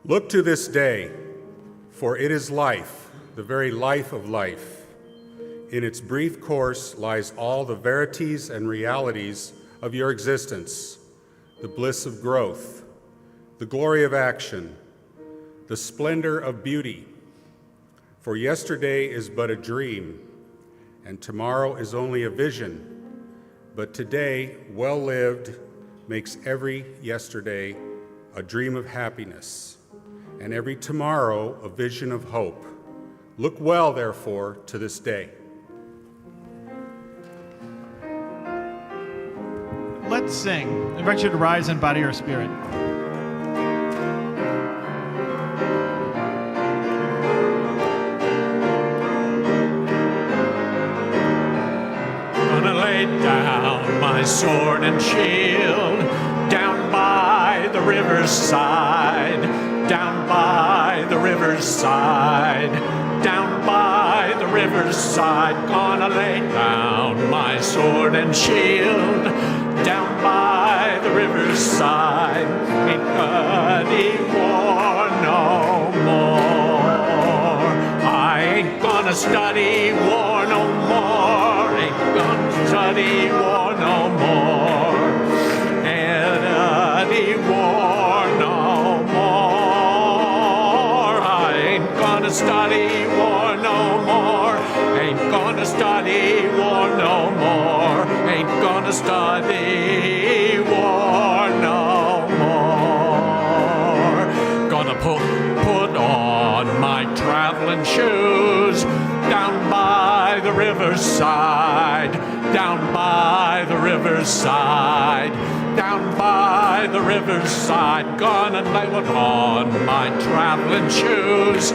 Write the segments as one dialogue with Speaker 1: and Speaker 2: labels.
Speaker 1: Look to this day, for it is life, the very life of life. In its brief course lies all the verities and realities of your existence, the bliss of growth, the glory of action, the splendor of beauty. For yesterday is but a dream, and tomorrow is only a vision. But today, well lived, makes every yesterday a dream of happiness, and every tomorrow a vision of hope. Look well, therefore, to this day.
Speaker 2: Let's sing. I invite you to rise in body or spirit.
Speaker 3: Gonna lay down my sword and shield down by the river's side, down by the river's side, down by the river's side. Gonna lay down my sword and shield down by the river's side. Ain't any war no more. I ain't gonna study war no more. Ain't gonna study war no more. Any war no more. I ain't gonna study war no more. Ain't gonna study war no more. Ain't gonna study war no more. Gonna put on my traveling shoes down by the riverside, down by the riverside, down by the riverside. Gonna put on my traveling shoes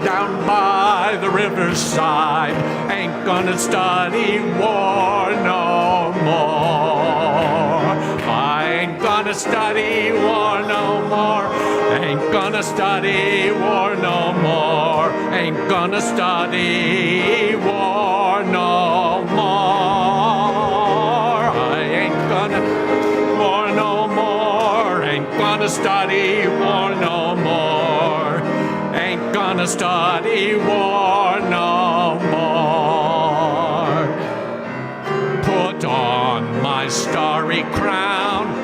Speaker 3: down by the riverside. Ain't gonna study war no more. I ain't gonna study war no more. Ain't gonna study war no more. Ain't gonna study war no more. I ain't gonna war no more. Ain't gonna study war no more. Ain't gonna study war no more. Put on my starry crown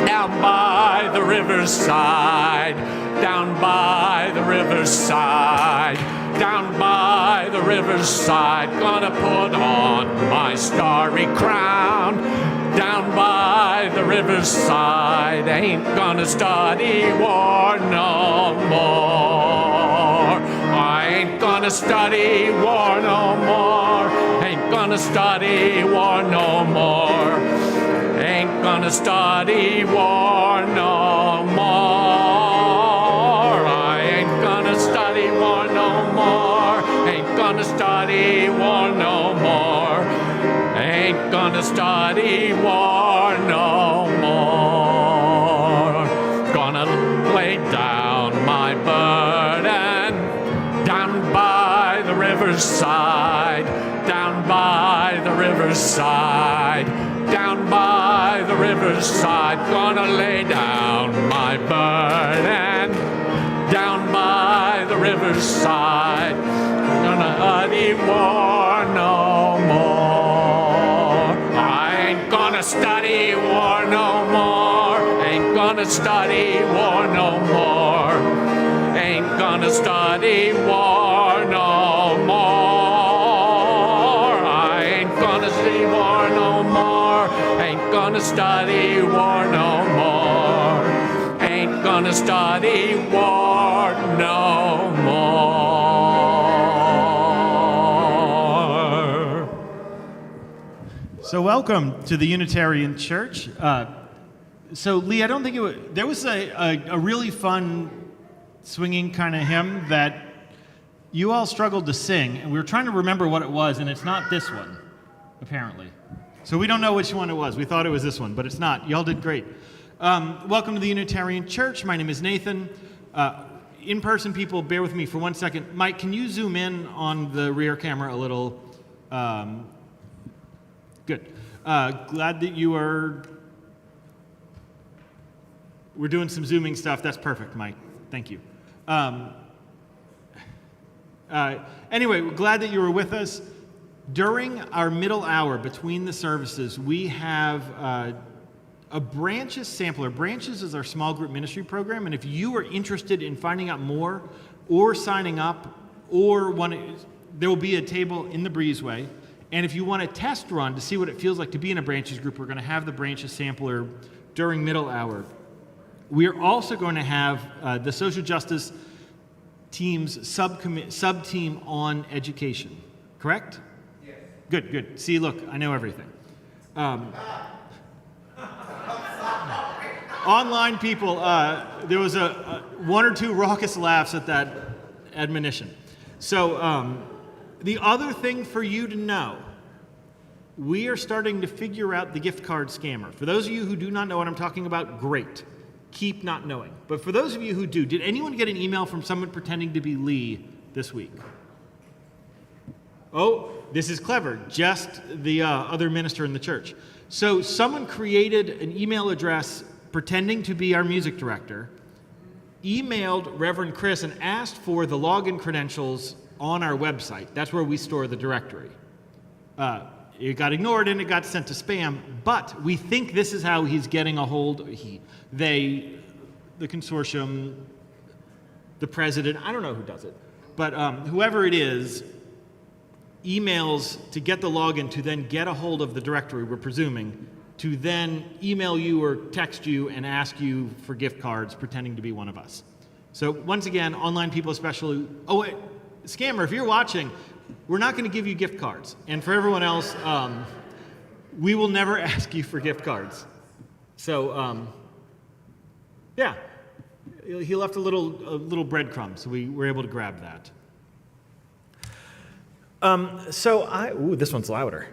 Speaker 3: down by the riverside, down by the riverside, down by the riverside. Gonna put on my starry crown down by the riverside. Ain't gonna study war no more. I ain't gonna study war no more. Ain't gonna study war no more. Ain't gonna study war no more. I ain't gonna study war no more. Ain't gonna study war no more. Ain't gonna study war no more. Gonna lay down my burden down by the riverside, down by the riverside, down by the riverside. Gonna lay down my burden down by the riverside. Gonna study war no more. I ain't gonna study war no more. Ain't gonna study war no more. Ain't gonna study war no more. I ain't gonna study war no more. Ain't gonna study war no more. Ain't gonna study war no more.
Speaker 2: So welcome to the Unitarian Church. So Lee, I don't think there was a really fun swinging kind of hymn that you all struggled to sing, and we were trying to remember what it was, and it's not this one, apparently. So we don't know which one it was. We thought it was this one, but it's not. Y'all did great. Welcome to the Unitarian Church. My name is Nathan. In-person people, bear with me for 1 second. Mike, can you zoom in on the rear camera a little? Good. Glad that you are... We're doing some zooming stuff. That's perfect, Mike. Thank you. Anyway, we're glad that you were with us. During our middle hour between the services, we have a Branches sampler. Branches is our small group ministry program, and if you are interested in finding out more or signing up, there will be a table in the breezeway. And if you want a test run to see what it feels like to be in a Branches group, we're going to have the Branches sampler during middle hour. We are also going to have the social justice team's sub-team on education. Correct? Yes. Good. See, look, I know everything. Online people, there was one or two raucous laughs at that admonition. So the other thing for you to know, we are starting to figure out the gift card scammer. For those of you who do not know what I'm talking about, great. Keep not knowing. But for those of you who do, did anyone get an email from someone pretending to be Lee this week? Oh, this is clever. Just the other minister in the church. So someone created an email address pretending to be our music director, emailed Reverend Chris and asked for the login credentials on our website. That's where we store the directory. It got ignored and it got sent to spam, but we think this is how he's getting a hold, the consortium, the president, I don't know who does it, but whoever it is, emails to get the login to then get a hold of the directory, we're presuming, to then email you or text you and ask you for gift cards pretending to be one of us. So once again, online people especially, scammer, if you're watching, we're not going to give you gift cards. And for everyone else, we will never ask you for gift cards. So, yeah, he left a little breadcrumb, so we were able to grab that.
Speaker 4: This one's louder.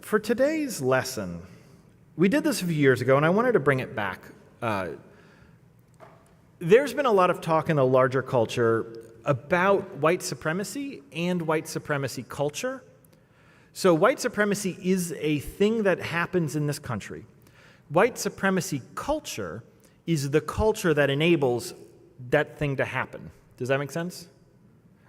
Speaker 4: For today's lesson, we did this a few years ago, and I wanted to bring it back. There's been a lot of talk in the larger culture about white supremacy and white supremacy culture. So white supremacy is a thing that happens in this country. White supremacy culture is the culture that enables that thing to happen. Does that make sense?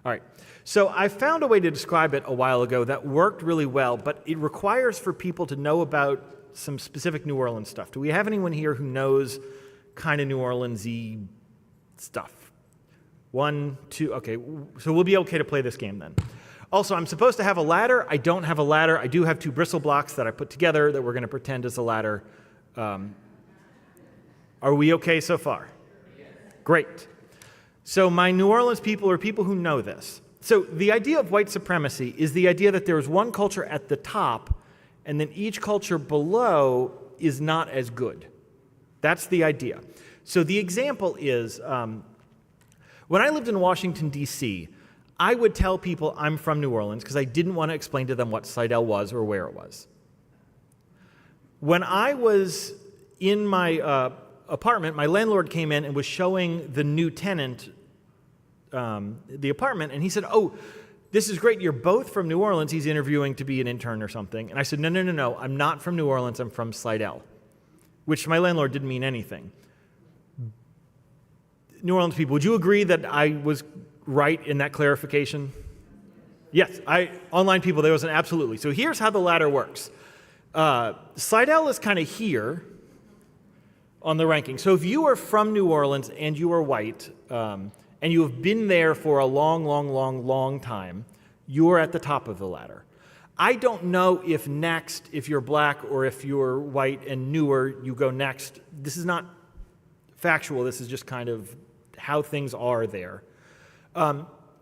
Speaker 4: All right. So I found a way to describe it a while ago that worked really well, but it requires for people to know about some specific New Orleans stuff. Do we have anyone here who knows kind of New Orleans-y stuff? 1, 2, okay, so we'll be okay to play this game then. Also, I'm supposed to have a ladder. I don't have a ladder. I do have 2 bristle blocks that I put together that we're going to pretend is a ladder. Are we okay so far? Yes. Great. So my New Orleans people are people who know this. So the idea of white supremacy is the idea that there is one culture at the top, and then each culture below is not as good. That's the idea. So the example is, when I lived in Washington, D.C., I would tell people I'm from New Orleans because I didn't want to explain to them what Slidell was or where it was. When I was in my apartment, my landlord came in and was showing the new tenant the apartment, and he said, "Oh, this is great. You're both from New Orleans." He's interviewing to be an intern or something. And I said, No. I'm not from New Orleans. I'm from Slidell," which my landlord didn't mean anything. New Orleans people, would you agree that I was right in that clarification? Yes. Online people, there was an absolutely. So here's how the ladder works. Slidell is kind of here on the ranking. So if you are from New Orleans and you are white, and you have been there for a long time, you are at the top of the ladder. I don't know if next, if you're black or if you're white and newer, you go next. This is not factual. This is just kind of how things are there.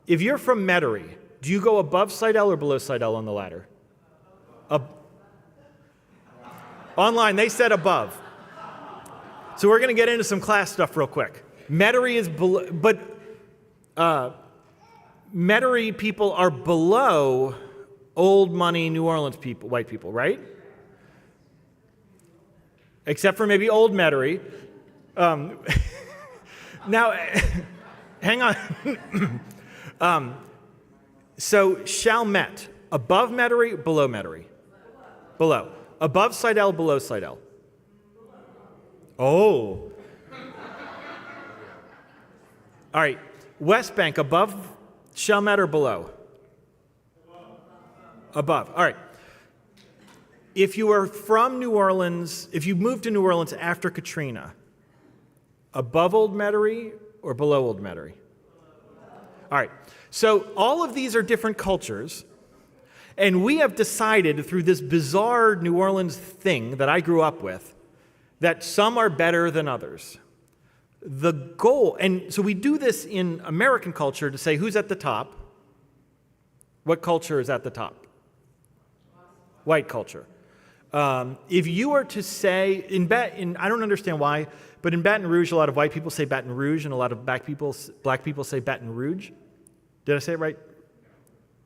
Speaker 4: If you're from Metairie, do you go above Slidell or below Slidell on the ladder? Online, they said above. So we're going to get into some class stuff real quick. Metairie is below, but Metairie people are below old money New Orleans people, white people, right? Except for maybe old Metairie. Now, hang on. So Chalmette, above Metairie, below Metairie? Below. Above Slidell, below Slidell? Oh. All right, West Bank, above Chalmette or below? Above. All right. If you are from New Orleans, if you moved to New Orleans after Katrina, above Old Metairie or below Old Metairie? All right. So all of these are different cultures, and we have decided through this bizarre New Orleans thing that I grew up with that some are better than others. The goal, and so we do this in American culture to say who's at the top. What culture is at the top? White culture. If you were to say, I don't understand why, but in Baton Rouge, a lot of white people say Baton Rouge, and a lot of black people say Baton Rouge. Did I say it right?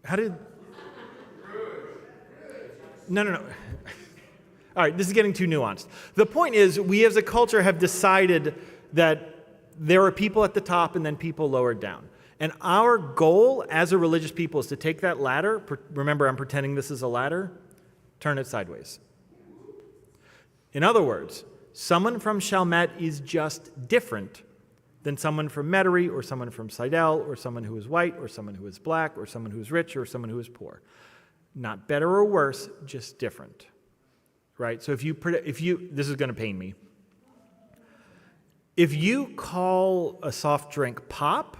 Speaker 4: How did? No. All right, this is getting too nuanced. The point is, we as a culture have decided that there are people at the top and then people lower down. And our goal as a religious people is to take that ladder, remember I'm pretending this is a ladder, turn it sideways. In other words, someone from Chalmette is just different than someone from Metairie or someone from Slidell or someone who is white or someone who is black or someone who is rich or someone who is poor. Not better or worse, just different. Right? So if you this is going to pain me. If you call a soft drink pop,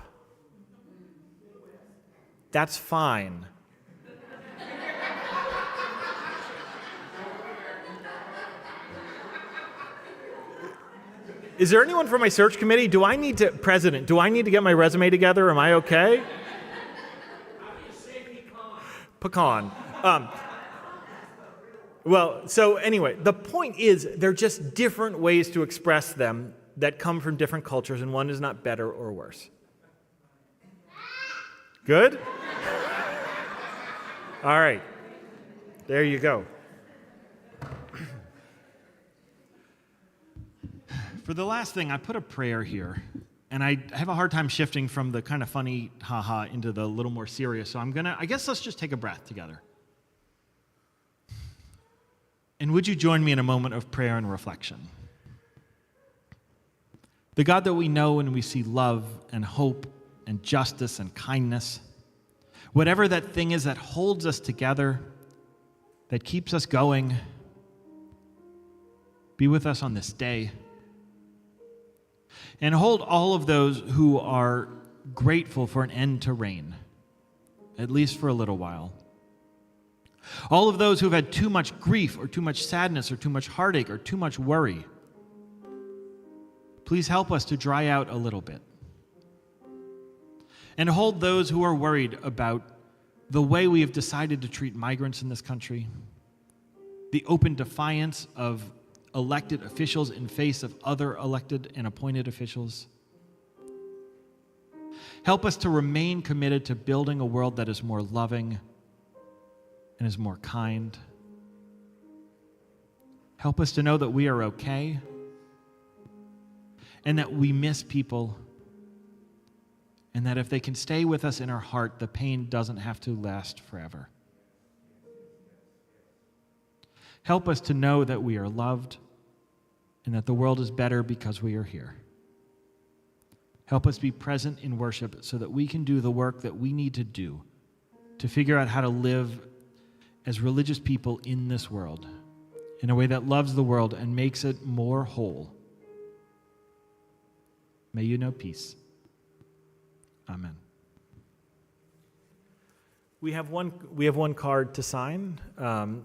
Speaker 4: that's fine. Is there anyone from my search committee? President, do I need to get my resume together? Am I okay? How do you say pecan? Pecan. Well, so anyway, the point is they're just different ways to express them that come from different cultures, and one is not better or worse. Good? All right. There you go.
Speaker 2: For the last thing, I put a prayer here, and I have a hard time shifting from the kind of funny haha into the little more serious, so I guess let's just take a breath together. And would you join me in a moment of prayer and reflection? The God that we know and we see love and hope and justice and kindness, whatever that thing is that holds us together, that keeps us going, be with us on this day. And hold all of those who are grateful for an end to reign, at least for a little while. All of those who've had too much grief or too much sadness or too much heartache or too much worry, please help us to dry out a little bit. And hold those who are worried about the way we have decided to treat migrants in this country, the open defiance of elected officials in face of other elected and appointed officials. Help us to remain committed to building a world that is more loving and is more kind. Help us to know that we are okay and that we miss people, and that if they can stay with us in our heart, the pain doesn't have to last forever. Help us to know that we are loved and that the world is better because we are here. Help us be present in worship so that we can do the work that we need to do to figure out how to live as religious people in this world in a way that loves the world and makes it more whole. May you know peace. Amen.
Speaker 4: We have one card to sign.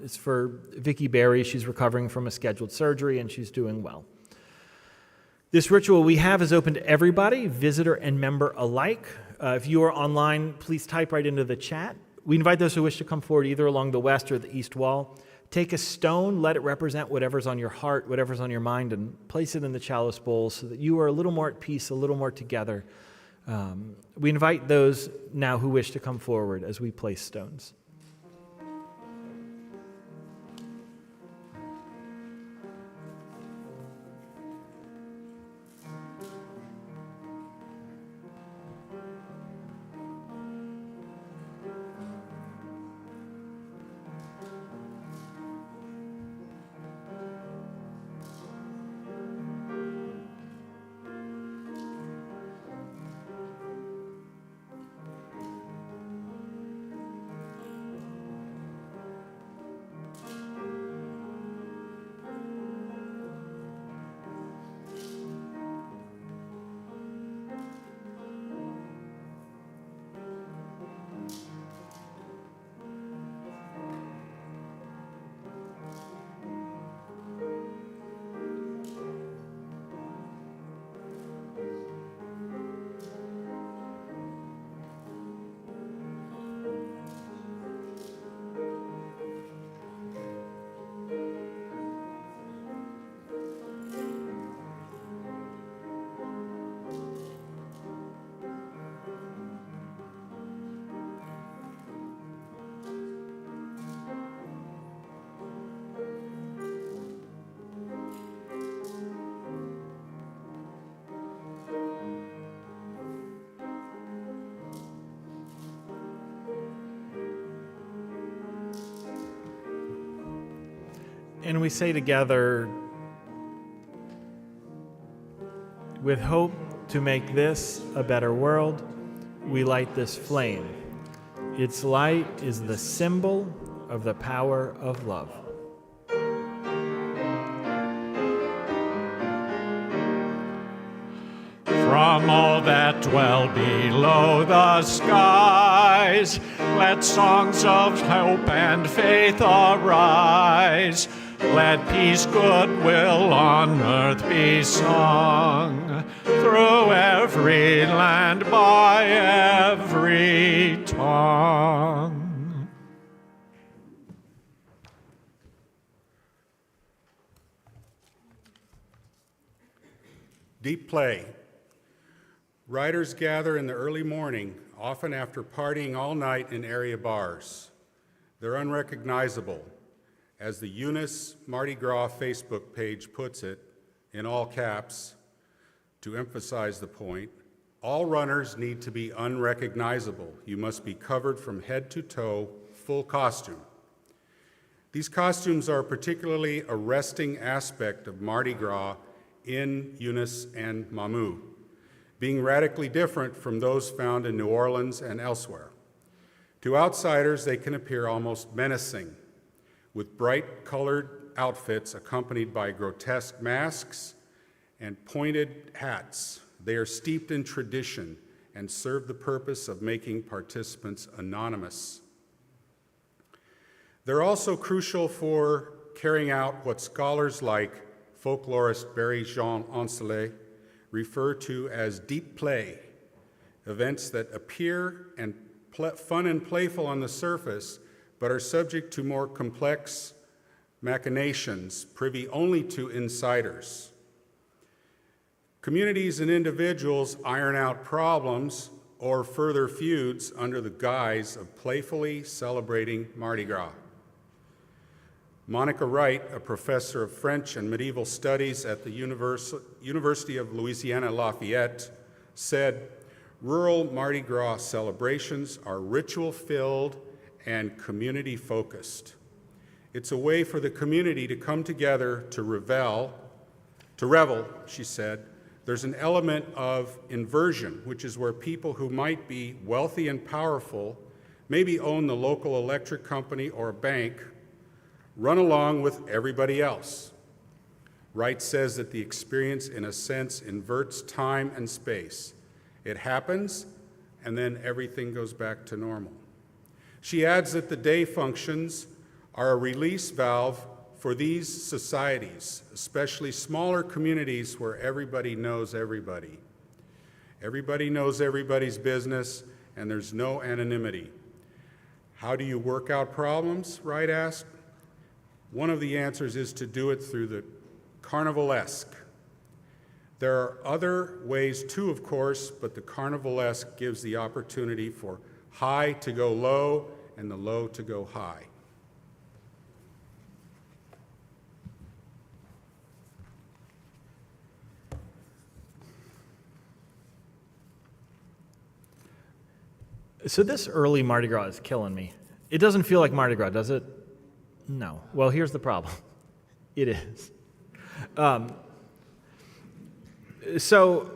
Speaker 4: It's for Vicki Berry. She's recovering from a scheduled surgery, and she's doing well. This ritual we have is open to everybody, visitor and member alike. If you are online, please type right into the chat. We invite those who wish to come forward either along the west or the east wall. Take a stone, let it represent whatever's on your heart, whatever's on your mind, and place it in the chalice bowl so that you are a little more at peace, a little more together. We invite those now who wish to come forward as we place stones. And we say together, with hope to make this a better world, we light this flame. Its light is the symbol of the power of love.
Speaker 3: From all that dwell below the skies, let songs of hope and faith arise. Let peace, goodwill on earth be sung, through every land, by every tongue.
Speaker 1: Deep play. Riders gather in the early morning, often after partying all night in area bars. They're unrecognizable. As the Eunice Mardi Gras Facebook page puts it, in all caps, to emphasize the point, all runners need to be unrecognizable. You must be covered from head to toe, full costume. These costumes are a particularly arresting aspect of Mardi Gras in Eunice and Mamou, being radically different from those found in New Orleans and elsewhere. To outsiders, they can appear almost menacing, with bright-colored outfits accompanied by grotesque masks and pointed hats. They are steeped in tradition and serve the purpose of making participants anonymous. They're also crucial for carrying out what scholars like folklorist Barry-Jean Ancelet refer to as deep play, events that appear and fun and playful on the surface, but are subject to more complex machinations, privy only to insiders. Communities and individuals iron out problems or further feuds under the guise of playfully celebrating Mardi Gras. Monica Wright, a professor of French and medieval studies at the University of Louisiana Lafayette, said, "Rural Mardi Gras celebrations are ritual-filled and community-focused. It's a way for the community to come together to revel, she said. There's an element of inversion, which is where people who might be wealthy and powerful, maybe own the local electric company or a bank, run along with everybody else." Wright says that the experience, in a sense, inverts time and space. It happens, and then everything goes back to normal. She adds that the day functions are a release valve for these societies, especially smaller communities where everybody knows everybody. Everybody knows everybody's business, and there's no anonymity. How do you work out problems, Wright asked? One of the answers is to do it through the carnivalesque. There are other ways too, of course, but the carnivalesque gives the opportunity for high to go low and the low to go high.
Speaker 4: So this early Mardi Gras is killing me. It doesn't feel like Mardi Gras, does it? No. Well, here's the problem. It is. So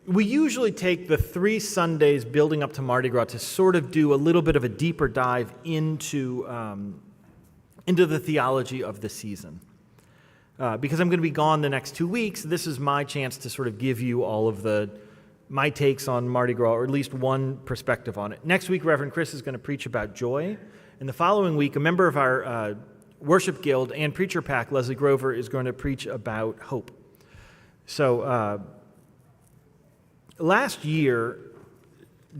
Speaker 4: we usually take the 3 Sundays building up to Mardi Gras to sort of do a little bit of a deeper dive into the theology of the season. Because I'm going to be gone the next 2 weeks, this is my chance to sort of give you all of my takes on Mardi Gras, or at least one perspective on it. Next week, Reverend Chris is going to preach about joy. And the following week, a member of our worship guild and preacher pack, Leslie Grover, is going to preach about hope. So last year,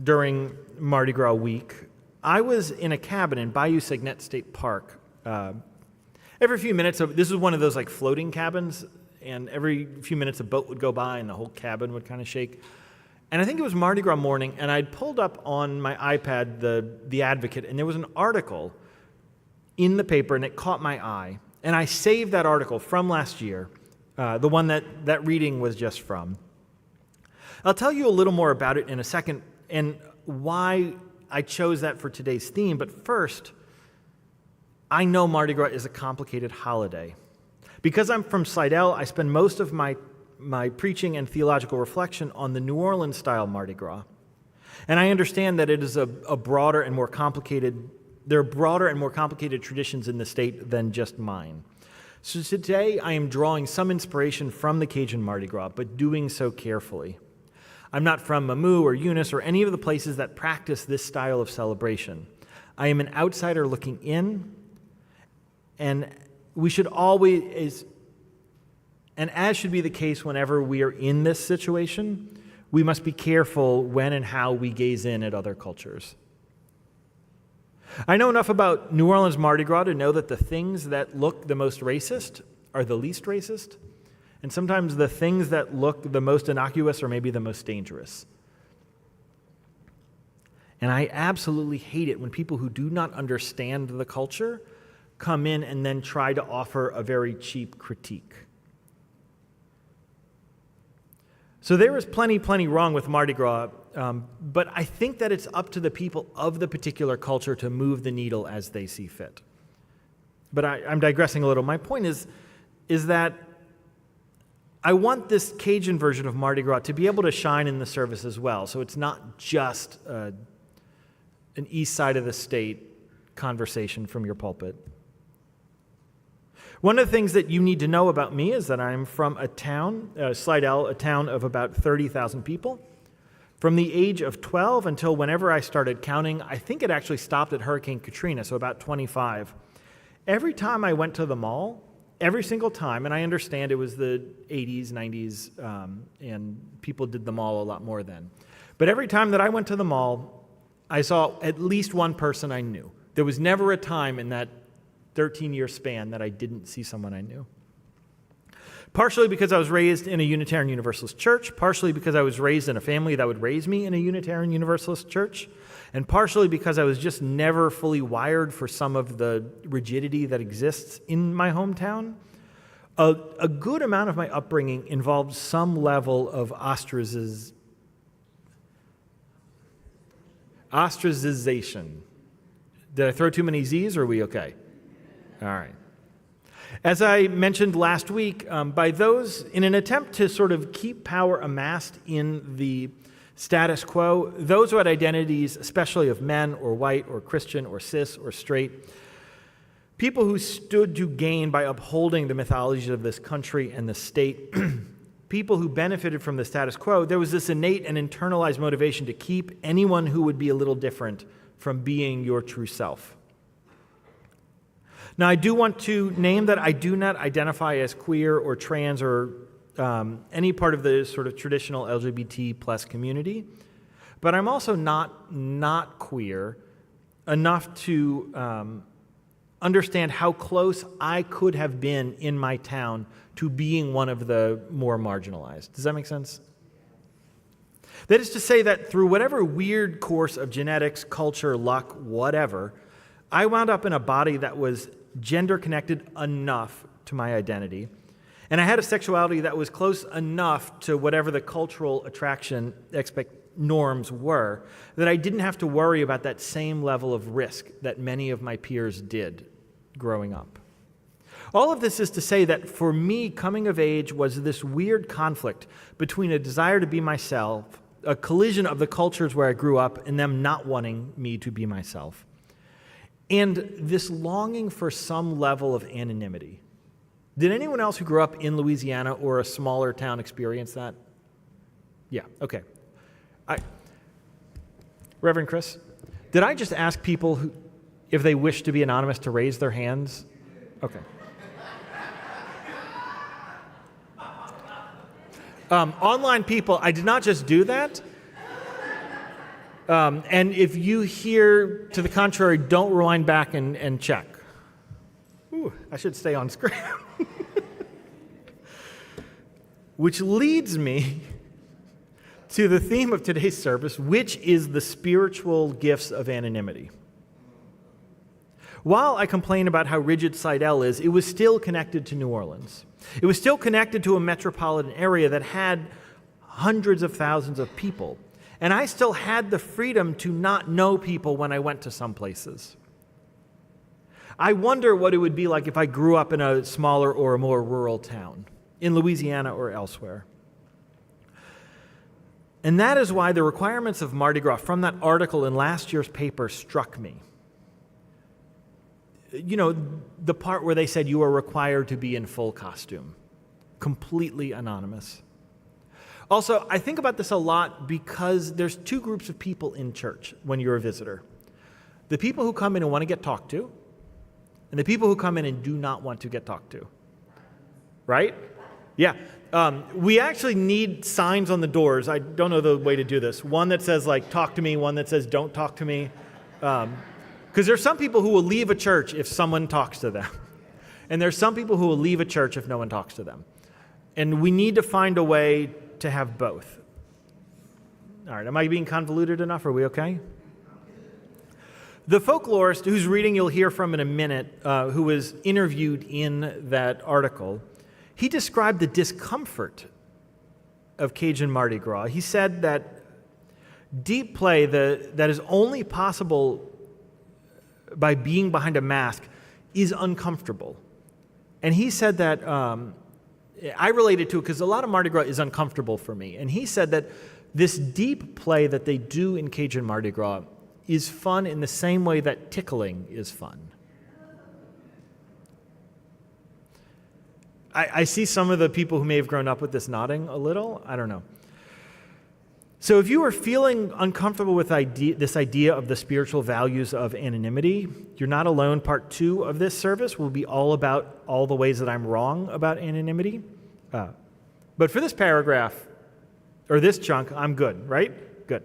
Speaker 4: during Mardi Gras week, I was in a cabin in Bayou Segnet State Park. Every few minutes, this was one of those like floating cabins, and every few minutes a boat would go by and the whole cabin would kind of shake. And I think it was Mardi Gras morning, and I'd pulled up on my iPad the Advocate, and there was an article in the paper, and it caught my eye. And I saved that article from last year, the one that reading was just from. I'll tell you a little more about it in a second, and why I chose that for today's theme. But first, I know Mardi Gras is a complicated holiday. Because I'm from Slidell, I spend most of my preaching and theological reflection on the New Orleans style Mardi Gras. And I understand that it is a broader and more complicated, there are broader and more complicated traditions in the state than just mine. So today I am drawing some inspiration from the Cajun Mardi Gras, but doing so carefully. I'm not from Mamou or Eunice or any of the places that practice this style of celebration. I am an outsider looking in, and we should always, and as should be the case whenever we are in this situation, we must be careful when and how we gaze in at other cultures. I know enough about New Orleans Mardi Gras to know that the things that look the most racist are the least racist, and sometimes the things that look the most innocuous are maybe the most dangerous. And I absolutely hate it when people who do not understand the culture come in and then try to offer a very cheap critique. So there is plenty wrong with Mardi Gras, but I think that it's up to the people of the particular culture to move the needle as they see fit. But I'm digressing a little. My point is that I want this Cajun version of Mardi Gras to be able to shine in the service as well, so it's not just an east side of the state conversation from your pulpit. One of the things that you need to know about me is that I'm from a town, Slidell, a town of about 30,000 people. From the age of 12 until whenever I started counting, I think it actually stopped at Hurricane Katrina, so about 25. Every time I went to the mall, every single time, and I understand it was the 80s, 90s, and people did the mall a lot more then. But every time that I went to the mall, I saw at least one person I knew. There was never a time in that 13-year span that I didn't see someone I knew. Partially because I was raised in a Unitarian Universalist church, partially because I was raised in a family that would raise me in a Unitarian Universalist church, and partially because I was just never fully wired for some of the rigidity that exists in my hometown. A good amount of my upbringing involved some level of ostracization. Did I throw too many Z's, or are we okay? All right. As I mentioned last week, by those, in an attempt to sort of keep power amassed in the status quo, those who had identities, especially of men or white or Christian or cis or straight, people who stood to gain by upholding the mythologies of this country and the state, people who benefited from the status quo, there was this innate and internalized motivation to keep anyone who would be a little different from being your true self. Now, I do want to name that I do not identify as queer or trans or any part of the sort of traditional LGBT plus community, but I'm also not queer enough to understand how close I could have been in my town to being one of the more marginalized. Does that make sense? That is to say that through whatever weird course of genetics, culture, luck, whatever, I wound up in a body that was gender-connected enough to my identity, and I had a sexuality that was close enough to whatever the cultural attraction norms were that I didn't have to worry about that same level of risk that many of my peers did growing up. All of this is to say that for me, coming of age was this weird conflict between a desire to be myself, a collision of the cultures where I grew up, and them not wanting me to be myself, and this longing for some level of anonymity. Did anyone else who grew up in Louisiana or a smaller town experience that? Yeah, okay. Reverend Chris, did I just ask people if they wish to be anonymous to raise their hands? Okay. Online people, I did not just do that. And if you hear to the contrary, don't rewind back and check. Ooh, I should stay on screen. Which leads me to the theme of today's service, which is the spiritual gifts of anonymity. While I complain about how rigid Slidell is, it was still connected to New Orleans. It was still connected to a metropolitan area that had hundreds of thousands of people. And I still had the freedom to not know people when I went to some places. I wonder what it would be like if I grew up in a smaller or a more rural town, in Louisiana or elsewhere. And that is why the requirements of Mardi Gras from that article in last year's paper struck me. You know, the part where they said you are required to be in full costume, completely anonymous. Also, I think about this a lot because there's two groups of people in church when you're a visitor. The people who come in and want to get talked to, and the people who come in and do not want to get talked to. Right? Yeah. We actually need signs on the doors. I don't know the way to do this. One that says, like, talk to me, one that says, don't talk to me. Because there's some people who will leave a church if someone talks to them. And there's some people who will leave a church if no one talks to them. And we need to find a way to have both. All right, am I being convoluted enough? Are we okay? The folklorist whose reading you'll hear from in a minute, who was interviewed in that article, he described the discomfort of Cajun Mardi Gras. He said that deep play that is only possible by being behind a mask is uncomfortable. And he said that, I related to it because a lot of Mardi Gras is uncomfortable for me. And he said that this deep play that they do in Cajun Mardi Gras is fun in the same way that tickling is fun. I see some of the people who may have grown up with this nodding a little. I don't know. So if you are feeling uncomfortable with this idea of the spiritual values of anonymity, you're not alone. Part 2 of this service will be all about all the ways that I'm wrong about anonymity. But for this paragraph, or this chunk, I'm good, right? Good.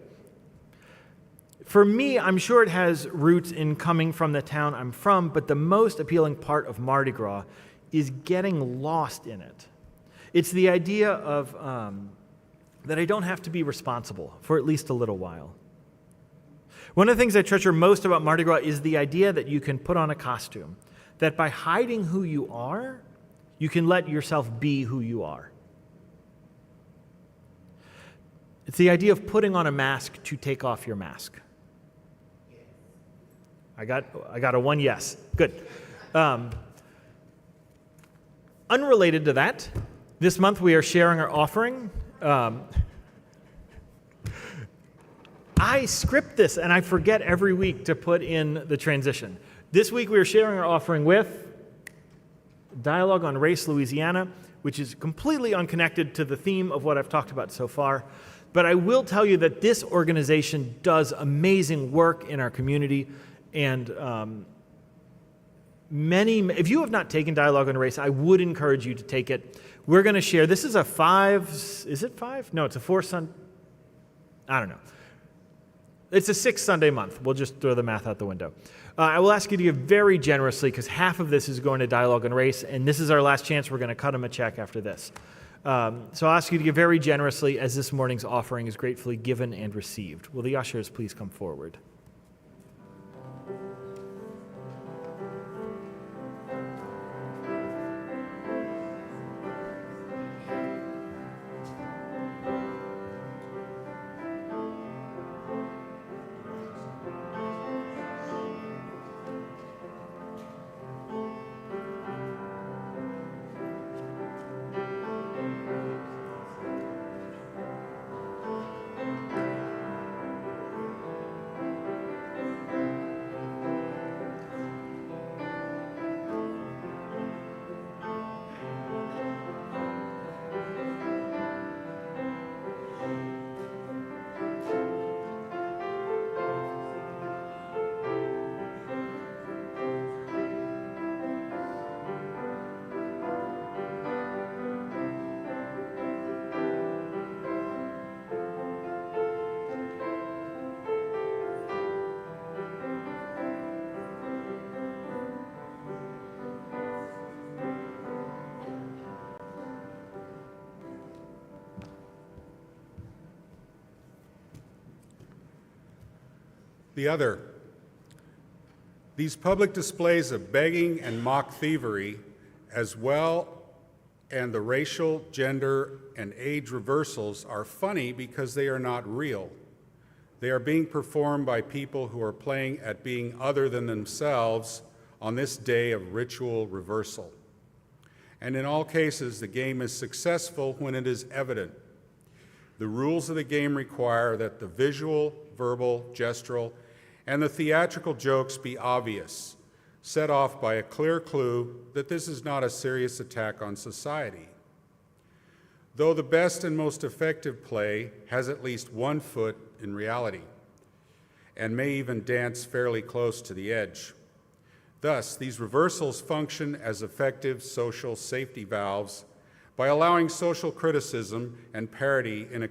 Speaker 4: For me, I'm sure it has roots in coming from the town I'm from, but the most appealing part of Mardi Gras is getting lost in it. It's the idea of that I don't have to be responsible for at least a little while. One of the things I treasure most about Mardi Gras is the idea that you can put on a costume, that by hiding who you are, you can let yourself be who you are. It's the idea of putting on a mask to take off your mask. I got a one yes. Good. Unrelated to that, this month we are sharing our offering. I script this and I forget every week to put in the transition. This week we are sharing our offering with Dialogue on Race Louisiana, which is completely unconnected to the theme of what I've talked about so far. But I will tell you that this organization does amazing work in our community, and if you have not taken Dialogue on Race, I would encourage you to take it. We're going to share, this is a 5, is it 5? No, it's a 4 Sunday, I don't know. It's a 6 Sunday month. We'll just throw the math out the window. I will ask you to give very generously because half of this is going to Dialogue on Race, and this is our last chance. We're going to cut them a check after this. So I'll ask you to give very generously as this morning's offering is gratefully given and received. Will the ushers please come forward?
Speaker 1: The other. These public displays of begging and mock thievery, as well and the racial, gender, and age reversals are funny because they are not real. They are being performed by people who are playing at being other than themselves on this day of ritual reversal. And in all cases, the game is successful when it is evident. The rules of the game require that the visual, verbal, gestural, and the theatrical jokes be obvious, set off by a clear clue that this is not a serious attack on society. Though the best and most effective play has at least one foot in reality, and may even dance fairly close to the edge. Thus, these reversals function as effective social safety valves by allowing social criticism and parody in a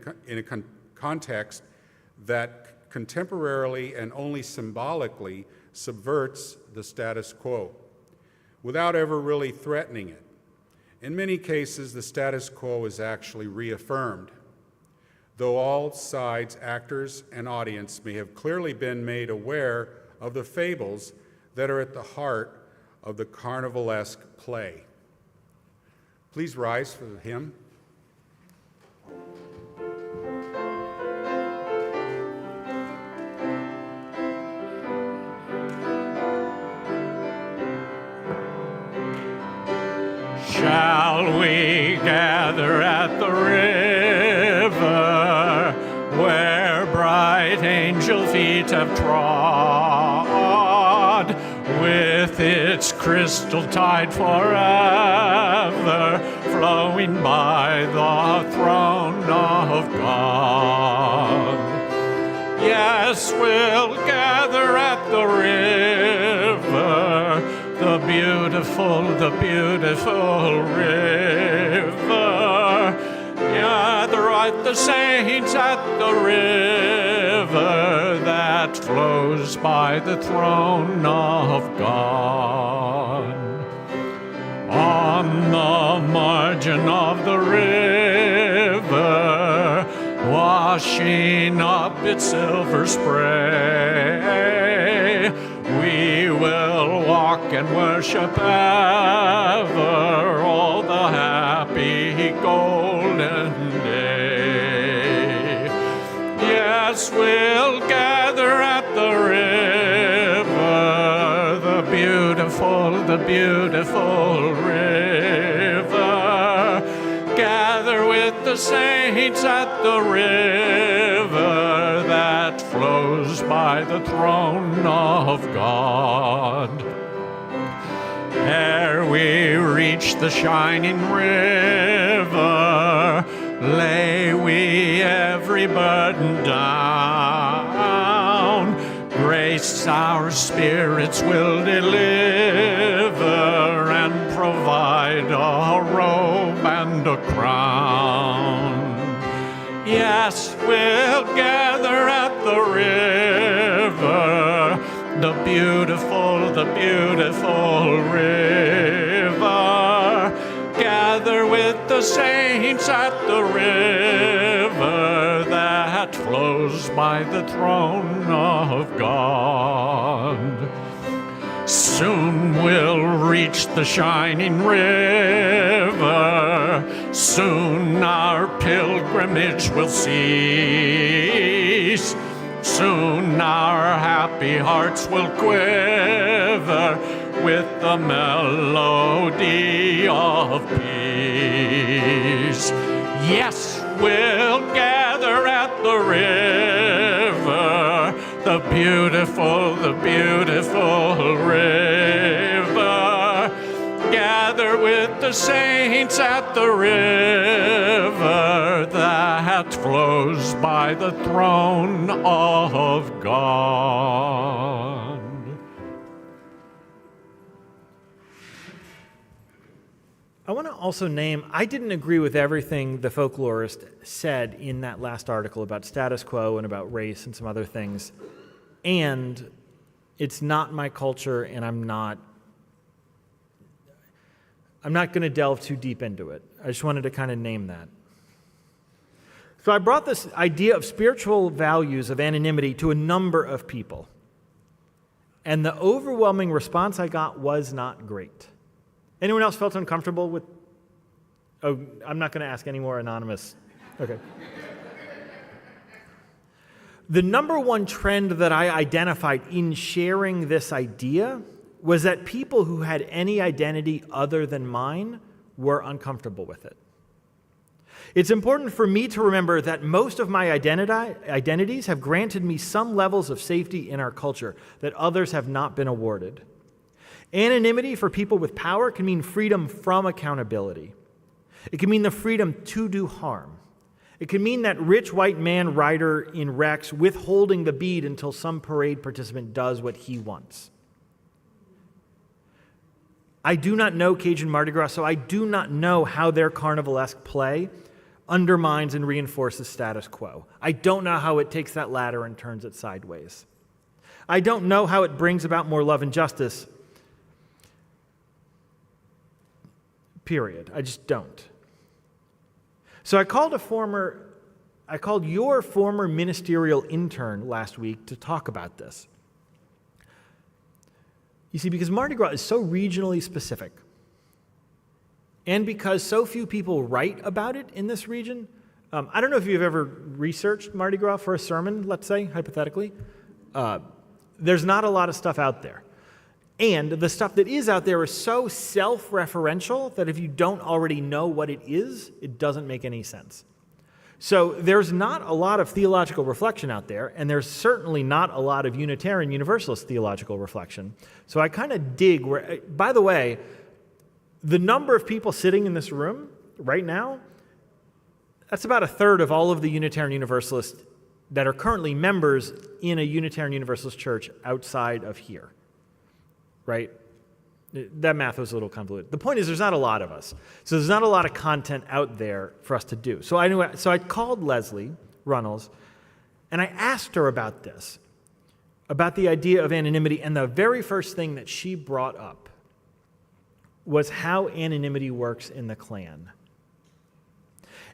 Speaker 1: context that contemporarily and only symbolically subverts the status quo, without ever really threatening it. In many cases, the status quo is actually reaffirmed, though all sides, actors, and audience may have clearly been made aware of the fables that are at the heart of the carnivalesque play. Please rise for the hymn.
Speaker 3: Shall we gather at the river where bright angel feet have trod, with its crystal tide forever flowing by the throne of God? Yes, we'll gather at the river, the beautiful river. Gather at the saints at the river that flows by the throne of God. On the margin of the river, washing up its silver spray, we will walk and worship ever all the happy golden day. Yes, we'll gather at the river, the beautiful river. Gather with the saints at the river that flows by the throne of God. Ere we reach the shining river, lay we every burden down. Grace our spirits will deliver and provide a robe and a crown. Yes, we'll gather at the river, the beautiful river. Gather with the saints at the river that flows by the throne of God. Soon we'll reach the shining river, soon our pilgrimage will cease. Soon our happy hearts will quiver with the melody of peace. Yes, we'll gather at the river, the beautiful river. Gather with the saints at the river that flows by the throne of God.
Speaker 4: I want to also name, I didn't agree with everything the folklorist said in that last article about status quo and about race and some other things. And it's not my culture, and I'm not going to delve too deep into it. I just wanted to kind of name that. So I brought this idea of spiritual values of anonymity to a number of people. And the overwhelming response I got was not great. Anyone else felt uncomfortable with? Oh, I'm not going to ask any more anonymous. Okay. The number one trend that I identified in sharing this idea was that people who had any identity other than mine were uncomfortable with it. It's important for me to remember that most of my identities have granted me some levels of safety in our culture that others have not been awarded. Anonymity for people with power can mean freedom from accountability. It can mean the freedom to do harm. It can mean that rich white man rider in Rex withholding the bead until some parade participant does what he wants. I do not know Cajun Mardi Gras, so I do not know how their carnivalesque play undermines and reinforces status quo. I don't know how it takes that ladder and turns it sideways. I don't know how it brings about more love and justice. Period. I just don't. So I called your former ministerial intern last week to talk about this. You see, because Mardi Gras is so regionally specific, and because so few people write about it in this region, I don't know if you've ever researched Mardi Gras for a sermon, let's say, hypothetically. There's not a lot of stuff out there. And the stuff that is out there is so self-referential that if you don't already know what it is, it doesn't make any sense. So there's not a lot of theological reflection out there, and there's certainly not a lot of Unitarian Universalist theological reflection. So I kind of dig where, by the way, the number of people sitting in this room right now, that's about a third of all of the Unitarian Universalists that are currently members in a Unitarian Universalist church outside of here. Right? That math was a little convoluted. The point is there's not a lot of us. So there's not a lot of content out there for us to do. So I called Leslie Runnels, and I asked her about this, about the idea of anonymity, and the very first thing that she brought up was how anonymity works in the Klan.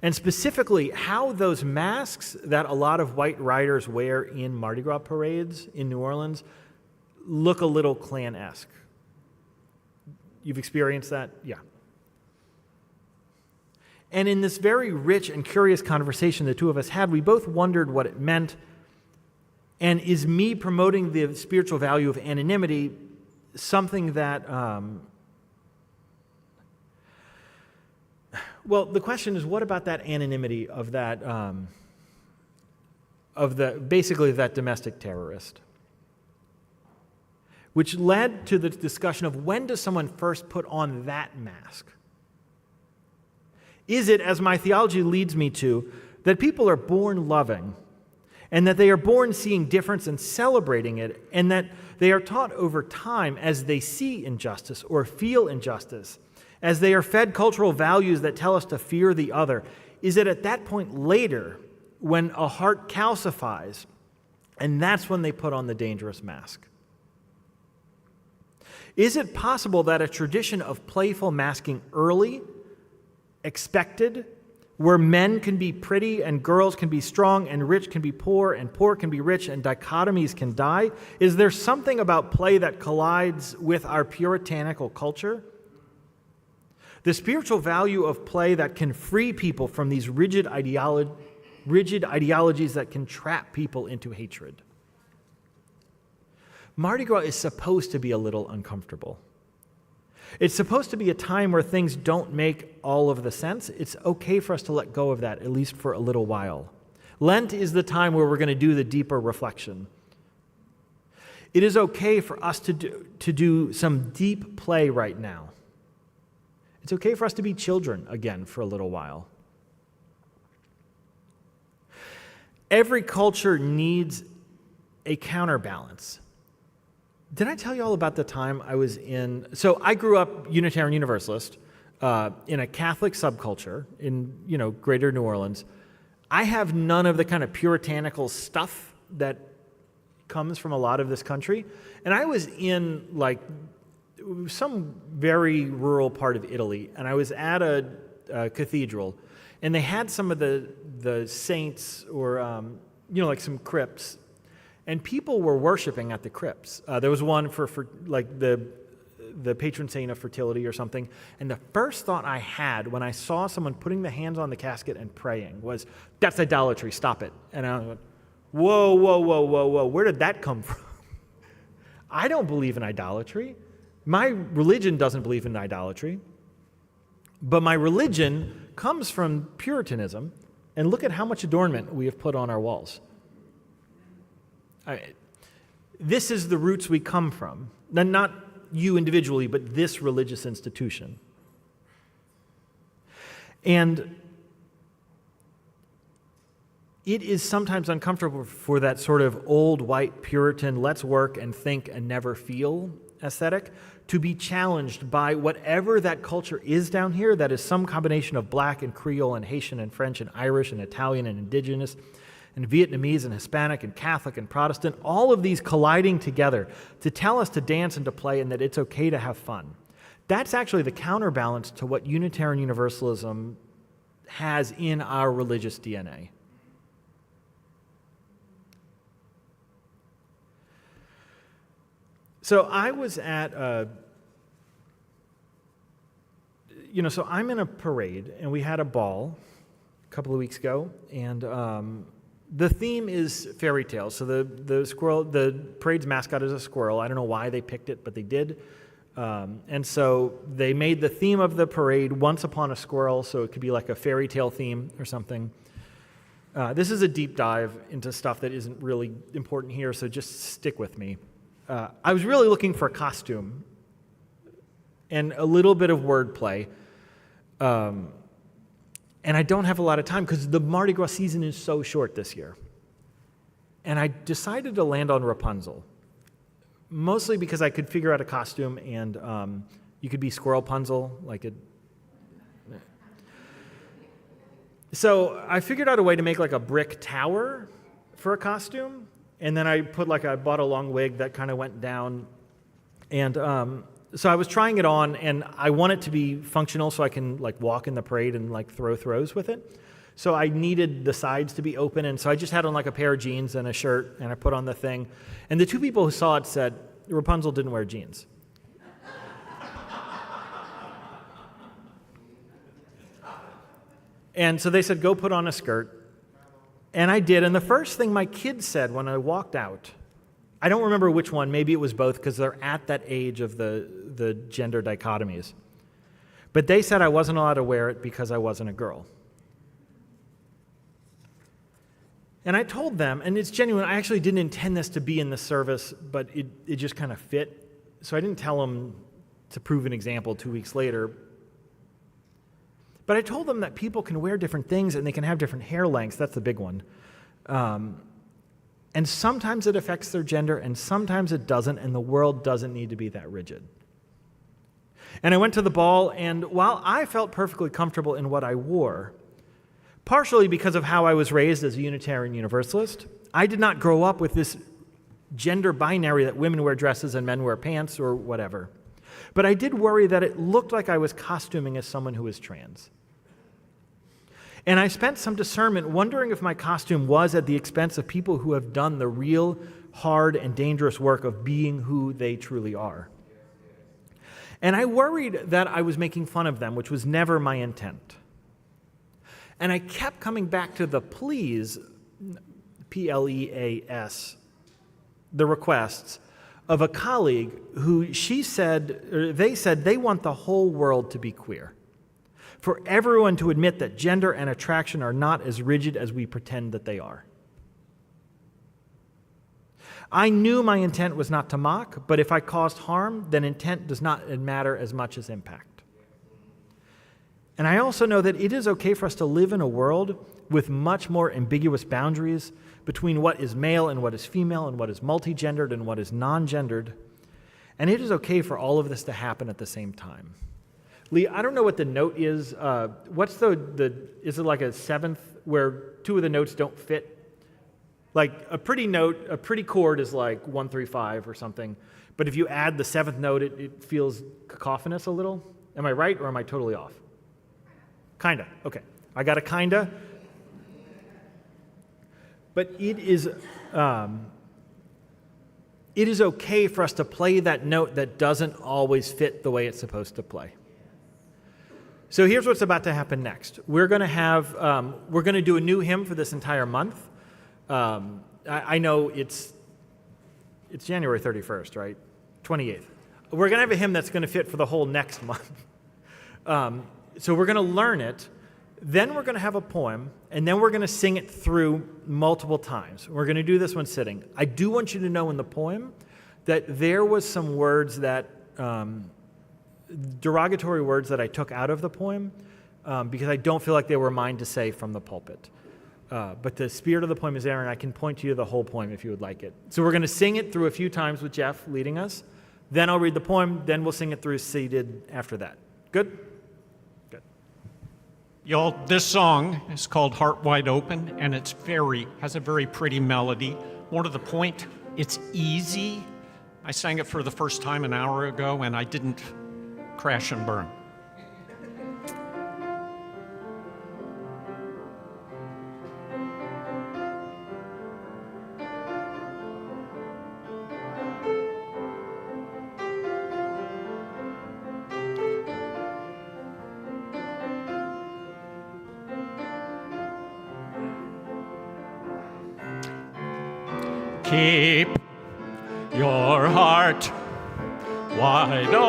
Speaker 4: And specifically, how those masks that a lot of white riders wear in Mardi Gras parades in New Orleans look a little Klan-esque. You've experienced that? Yeah. And in this very rich and curious conversation the two of us had, we both wondered what it meant, and is me promoting the spiritual value of anonymity something that, well, the question is, what about that anonymity of that, basically that domestic terrorist? Which led to the discussion of when does someone first put on that mask? Is it, as my theology leads me to, that people are born loving, and that they are born seeing difference and celebrating it, and that they are taught over time as they see injustice or feel injustice, as they are fed cultural values that tell us to fear the other? Is it at that point later when a heart calcifies, and that's when they put on the dangerous mask? Is it possible that a tradition of playful masking early, expected, where men can be pretty and girls can be strong and rich can be poor and poor can be rich and dichotomies can die? Is there something about play that collides with our puritanical culture? The spiritual value of play that can free people from these rigid ideologies that can trap people into hatred. Mardi Gras is supposed to be a little uncomfortable. It's supposed to be a time where things don't make all of the sense. It's okay for us to let go of that, at least for a little while. Lent is the time where we're going to do the deeper reflection. It is okay for us to do some deep play right now. It's okay for us to be children again for a little while. Every culture needs a counterbalance. Did I tell you all about the time I was in... So I grew up Unitarian Universalist in a Catholic subculture in, greater New Orleans. I have none of the kind of puritanical stuff that comes from a lot of this country. And I was in, some very rural part of Italy, and I was at a cathedral, and they had some of the saints or, some crypts. And people were worshiping at the crypts. There was one for the patron saint of fertility or something. And the first thought I had when I saw someone putting the hands on the casket and praying was, that's idolatry, stop it. And I went, whoa, where did that come from? I don't believe in idolatry. My religion doesn't believe in idolatry, but my religion comes from Puritanism, and look at how much adornment we have put on our walls. This is the roots we come from. Not you individually, but this religious institution. And it is sometimes uncomfortable for that sort of old white Puritan, let's work and think and never feel aesthetic to be challenged by whatever that culture is down here that is some combination of black and Creole and Haitian and French and Irish and Italian and indigenous and Vietnamese and Hispanic and Catholic and Protestant, all of these colliding together to tell us to dance and to play and that it's okay to have fun. That's actually the counterbalance to what Unitarian Universalism has in our religious DNA. So I was at so I'm in a parade, and we had a ball a couple of weeks ago, and the theme is fairy tales. So the parade's mascot is a squirrel. I don't know why they picked it, but they did. And so they made the theme of the parade Once Upon a Squirrel, so it could be like a fairy tale theme or something. This is a deep dive into stuff that isn't really important here, so just stick with me. I was really looking for a costume and a little bit of wordplay. And I don't have a lot of time because the Mardi Gras season is so short this year. And I decided to land on Rapunzel, mostly because I could figure out a costume and you could be Squirrelpunzel, like it. So I figured out a way to make like a brick tower for a costume. And then I bought a long wig that kind of went down. And so I was trying it on, and I want it to be functional so I can like walk in the parade and like throw throws with it. So I needed the sides to be open, and so I just had on like a pair of jeans and a shirt, and I put on the thing. And the two people who saw it said, Rapunzel didn't wear jeans. And so they said, go put on a skirt. And I did, and the first thing my kids said when I walked out, I don't remember which one, maybe it was both, because they're at that age of the gender dichotomies. But they said I wasn't allowed to wear it because I wasn't a girl. And I told them, and it's genuine, I actually didn't intend this to be in the service, but it just kind of fit. So I didn't tell them to prove an example 2 weeks later. But I told them that people can wear different things and they can have different hair lengths. That's the big one. And sometimes it affects their gender and sometimes it doesn't, and the world doesn't need to be that rigid. And I went to the ball, and while I felt perfectly comfortable in what I wore, partially because of how I was raised as a Unitarian Universalist, I did not grow up with this gender binary that women wear dresses and men wear pants or whatever. But I did worry that it looked like I was costuming as someone who was trans. And I spent some discernment wondering if my costume was at the expense of people who have done the real hard and dangerous work of being who they truly are. And I worried that I was making fun of them, which was never my intent. And I kept coming back to the pleas, P-L-E-A-S, the requests, of a colleague who they said they want the whole world to be queer. For everyone to admit that gender and attraction are not as rigid as we pretend that they are. I knew my intent was not to mock, but if I caused harm, then intent does not matter as much as impact. And I also know that it is okay for us to live in a world with much more ambiguous boundaries between what is male and what is female and what is multigendered and what is non-gendered. And it is okay for all of this to happen at the same time. Lee, I don't know what the note is. What's is it like a seventh where two of the notes don't fit? Like a pretty chord is like 1, 3, 5 or something. But if you add the seventh note, it feels cacophonous a little. Am I right or am I totally off? Kinda, okay. I got a kinda. But it is okay for us to play that note that doesn't always fit the way it's supposed to play. So here's what's about to happen next. We're going to do a new hymn for this entire month. I know it's January 31st, right? 28th. we're going to have a hymn that's going to fit for the whole next month. So we're going to learn it. Then we're going to have a poem, and then we're going to sing it through multiple times. We're going to do this one sitting. I do want you to know in the poem that there was some words that, derogatory words that I took out of the poem because I don't feel like they were mine to say from the pulpit. But the spirit of the poem is there, and I can point to you the whole poem if you would like it. So we're going to sing it through a few times with Jeff leading us. Then I'll read the poem. Then we'll sing it through seated after that. Good? Good.
Speaker 3: Y'all, this song is called Heart Wide Open, and has a very pretty melody. More to the point, it's easy. I sang it for the first time an hour ago, and I didn't crash and burn. Keep your heart wide open.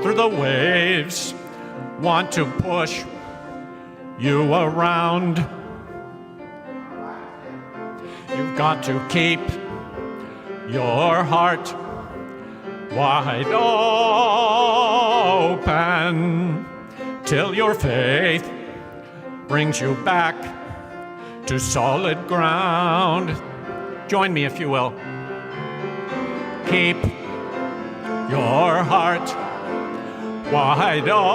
Speaker 3: Through the waves want to push you around. You've got to keep your heart wide open till your faith brings you back to solid ground. Join me if you will. Keep your heart wide open,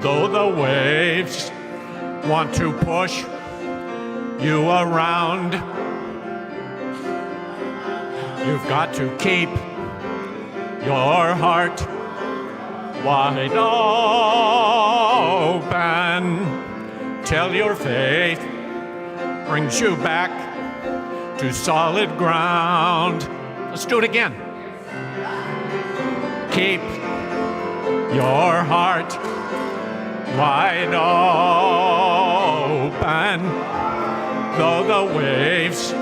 Speaker 3: though the waves want to push you around. You've got to keep your heart wide open till your faith brings you back to solid ground. Let's do it again. Keep your heart wide open, though the waves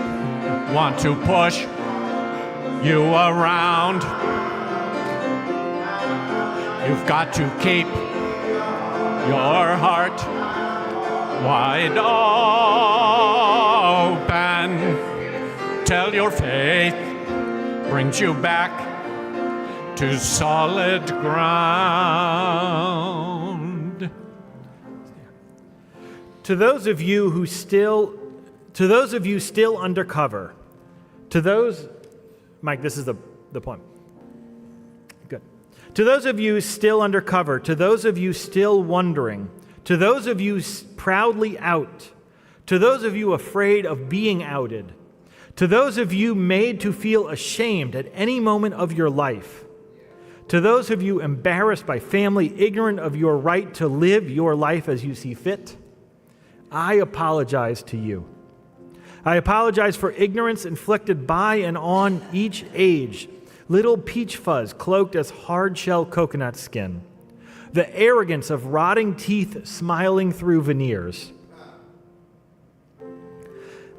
Speaker 3: want to push you around. You've got to keep your heart wide open till your faith brings you back to solid ground.
Speaker 4: To those of you still undercover, Mike, this is the poem. Good. To those of you still undercover, to those of you still wondering, to those of you proudly out, to those of you afraid of being outed, to those of you made to feel ashamed at any moment of your life, to those of you embarrassed by family, ignorant of your right to live your life as you see fit, I apologize to you. I apologize for ignorance inflicted by and on each age, little peach fuzz cloaked as hard-shell coconut skin, the arrogance of rotting teeth smiling through veneers.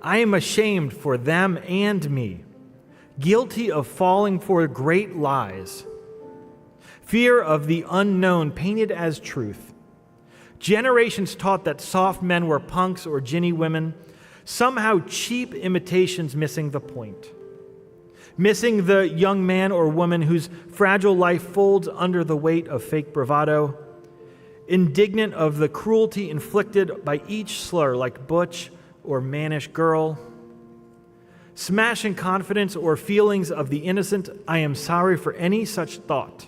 Speaker 4: I am ashamed for them and me, guilty of falling for great lies, fear of the unknown painted as truth. Generations taught that soft men were punks or ginny women, somehow cheap imitations missing the point. Missing the young man or woman whose fragile life folds under the weight of fake bravado, indignant of the cruelty inflicted by each slur like butch or mannish girl. Smashing confidence or feelings of the innocent, I am sorry for any such thought.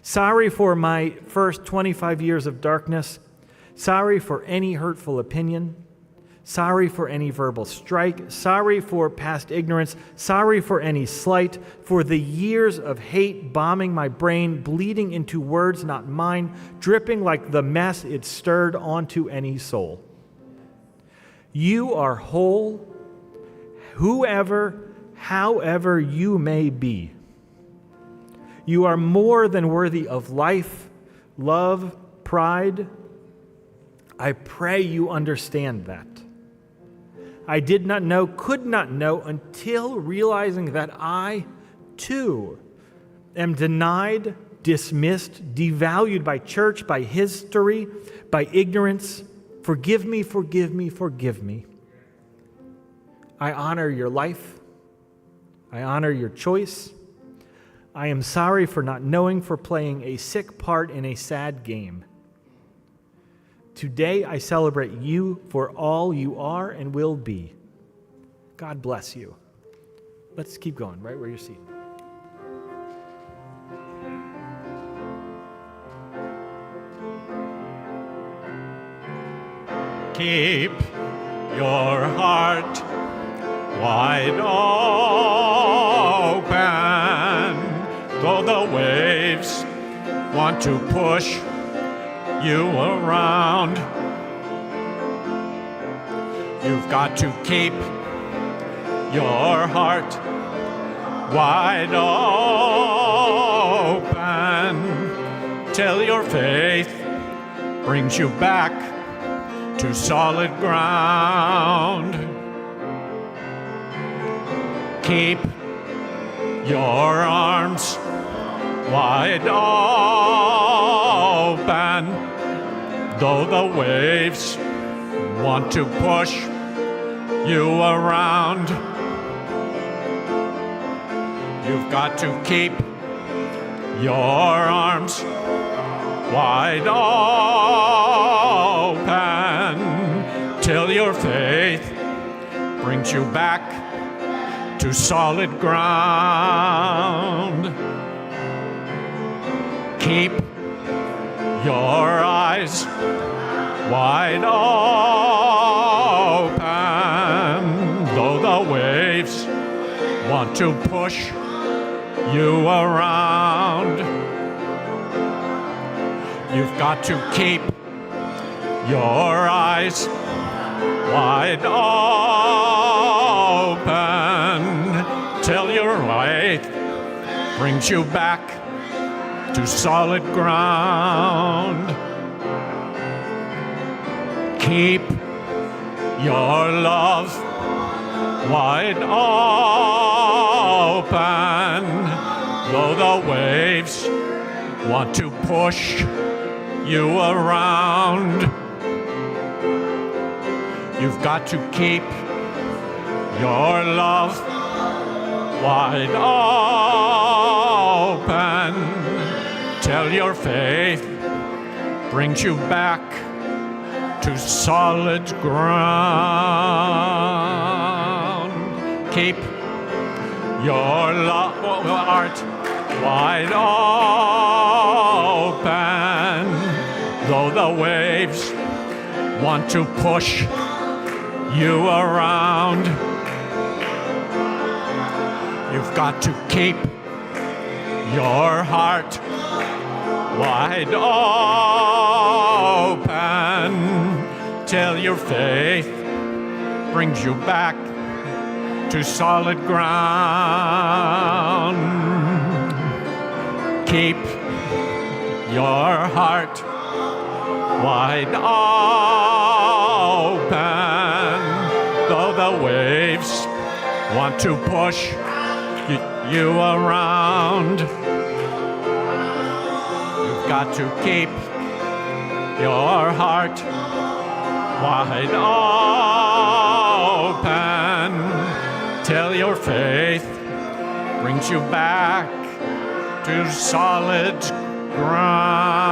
Speaker 4: Sorry for my first 25 years of darkness. Sorry for any hurtful opinion. Sorry for any verbal strike. Sorry for past ignorance. Sorry for any slight. For the years of hate bombing my brain, bleeding into words not mine, dripping like the mess it stirred onto any soul. You are whole, whoever, however you may be. You are more than worthy of life, love, pride. I pray you understand that. I did not know, could not know, until realizing that I, too, am denied, dismissed, devalued by church, by history, by ignorance. Forgive me, forgive me, forgive me. I honor your life. I honor your choice. I am sorry for not knowing, for playing a sick part in a sad game. Today I celebrate you for all you are and will be. God bless you. Let's keep going, right where you're seated.
Speaker 3: Keep your heart wide open, though the waves want to push you around. You've got to keep your heart wide open till your faith brings you back to solid ground. Keep your arms wide open, though the waves want to push you around. You've got to keep your arms wide open till your faith brings you back to solid ground. Keep your eyes wide open, though the waves want to push you around. You've got to keep your eyes wide open till your faith brings you back to solid ground. Keep your love wide open, though the waves want to push you around. You've got to keep your love wide open till your faith brings you back to solid ground. Keep your heart wide open, though the waves want to push you around. You've got to keep your heart wide open till your faith brings you back to solid ground. Keep your heart wide open, though the waves want to push you around. You've got to keep your heart wide open till your faith brings you back to solid ground.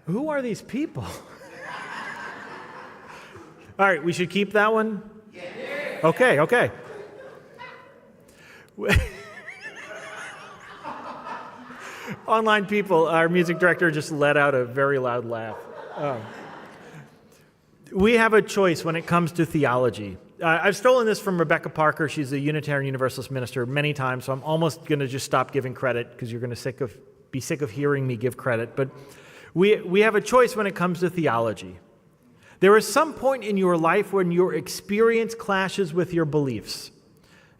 Speaker 4: Who are these people? All right, we should keep that one? Okay. Online people, our music director just let out a very loud laugh. We have a choice when it comes to theology. I've stolen this from Rebecca Parker. She's a Unitarian Universalist minister many times, so I'm almost going to just stop giving credit because you're going to be sick of hearing me give credit. But we have a choice when it comes to theology. There is some point in your life when your experience clashes with your beliefs.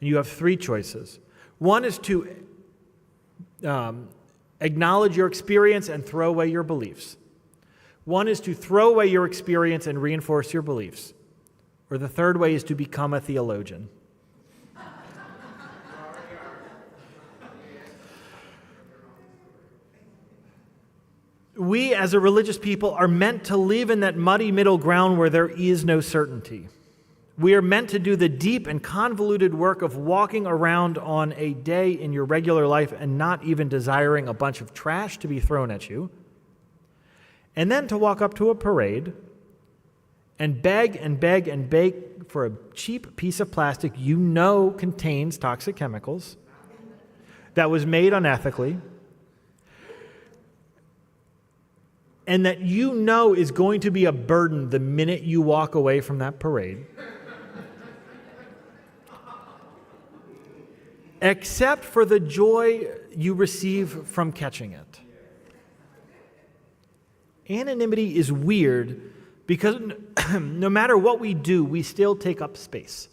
Speaker 4: And you have three choices. One is to acknowledge your experience and throw away your beliefs. One is to throw away your experience and reinforce your beliefs. Or the third way is to become a theologian. We, as a religious people, are meant to live in that muddy middle ground where there is no certainty. We are meant to do the deep and convoluted work of walking around on a day in your regular life and not even desiring a bunch of trash to be thrown at you, and then to walk up to a parade and beg and beg and beg for a cheap piece of plastic you know contains toxic chemicals, that was made unethically, and that you know is going to be a burden the minute you walk away from that parade, except for the joy you receive from catching it. Anonymity is weird because no matter what we do, we still take up space.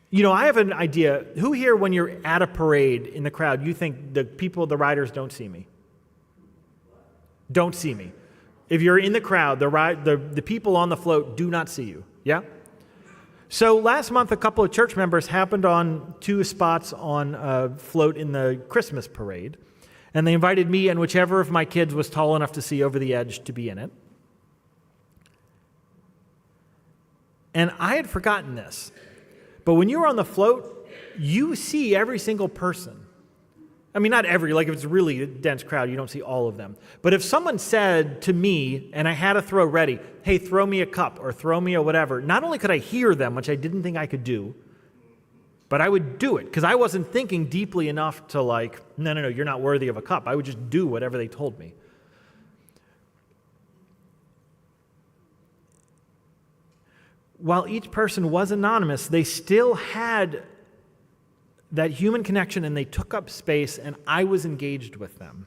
Speaker 4: You know, I have an idea. Who here, when you're at a parade in the crowd, you think the riders don't see me? Don't see me. If you're in the crowd, the people on the float do not see you. Yeah? So last month, a couple of church members happened on 2 spots on a float in the Christmas parade, and they invited me and whichever of my kids was tall enough to see over the edge to be in it. And I had forgotten this, but when you're on the float, you see every single person. I mean, not every, like if it's a really dense crowd, you don't see all of them. But if someone said to me, and I had a throw ready, hey, throw me a cup or throw me a whatever, not only could I hear them, which I didn't think I could do, but I would do it because I wasn't thinking deeply enough to no, you're not worthy of a cup. I would just do whatever they told me. While each person was anonymous, they still had that human connection, and they took up space, and I was engaged with them.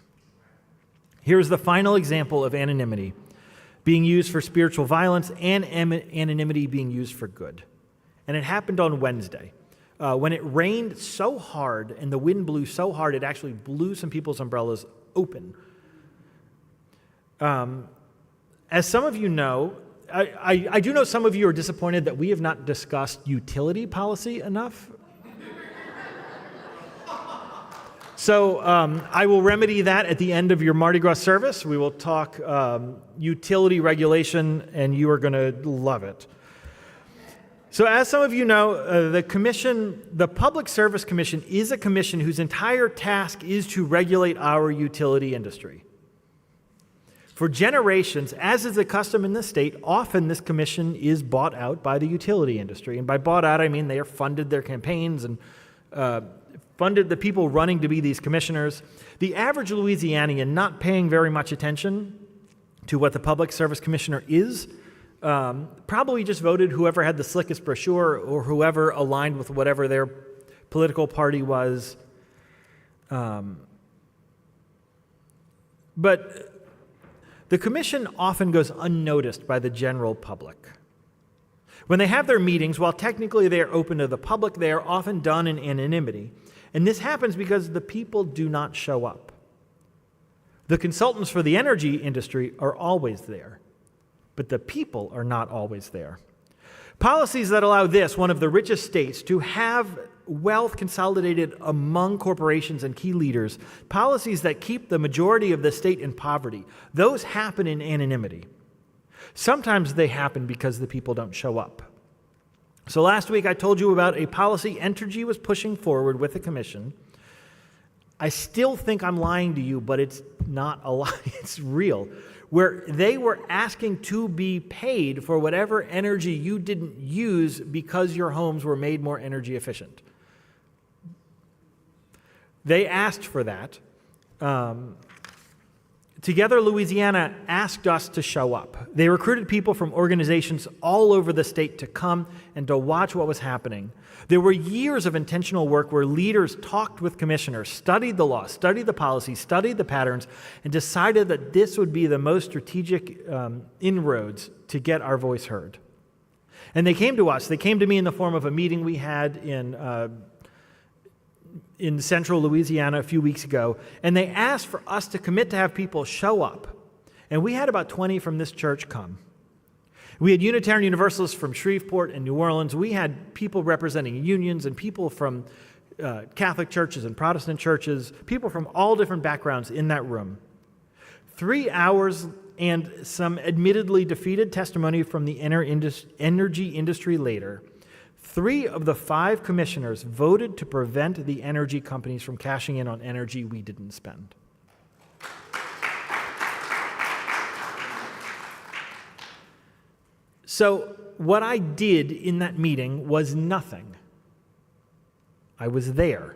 Speaker 4: Here's the final example of anonymity being used for spiritual violence and anonymity being used for good. And it happened on Wednesday. When it rained so hard and the wind blew so hard, it actually blew some people's umbrellas open. As some of you know, I do know some of you are disappointed that we have not discussed utility policy enough. So I will remedy that at the end of your Mardi Gras service. We will talk utility regulation, and you are going to love it. So as some of you know, the Public Service Commission is a commission whose entire task is to regulate our utility industry. For generations, as is the custom in the state, often this commission is bought out by the utility industry. And by bought out, I mean they are funded their campaigns and funded the people running to be these commissioners. The average Louisianian not paying very much attention to what the Public Service Commissioner is, probably just voted whoever had the slickest brochure or whoever aligned with whatever their political party was. But the commission often goes unnoticed by the general public. When they have their meetings, while technically they are open to the public, they are often done in anonymity. And this happens because the people do not show up. The consultants for the energy industry are always there, but the people are not always there. Policies that allow this, one of the richest states, to have wealth consolidated among corporations and key leaders, policies that keep the majority of the state in poverty, those happen in anonymity. Sometimes they happen because the people don't show up. So last week I told you about a policy Entergy was pushing forward with the commission. I still think I'm lying to you, but it's not a lie, it's real. Where they were asking to be paid for whatever energy you didn't use because your homes were made more energy efficient. They asked for that. Together, Louisiana asked us to show up. They recruited people from organizations all over the state to come and to watch what was happening. There were years of intentional work where leaders talked with commissioners, studied the law, studied the policy, studied the patterns, and decided that this would be the most strategic inroads to get our voice heard. And they came to us. They came to me in the form of a meeting we had in in central Louisiana a few weeks ago, and they asked for us to commit to have people show up. And we had about 20 from this church come. We had Unitarian Universalists from Shreveport and New Orleans. We had people representing unions and people from Catholic churches and Protestant churches, people from all different backgrounds in that room. 3 hours and some admittedly defeated testimony from the energy industry later, 3 of the 5 commissioners voted to prevent the energy companies from cashing in on energy we didn't spend. So what I did in that meeting was nothing. I was there.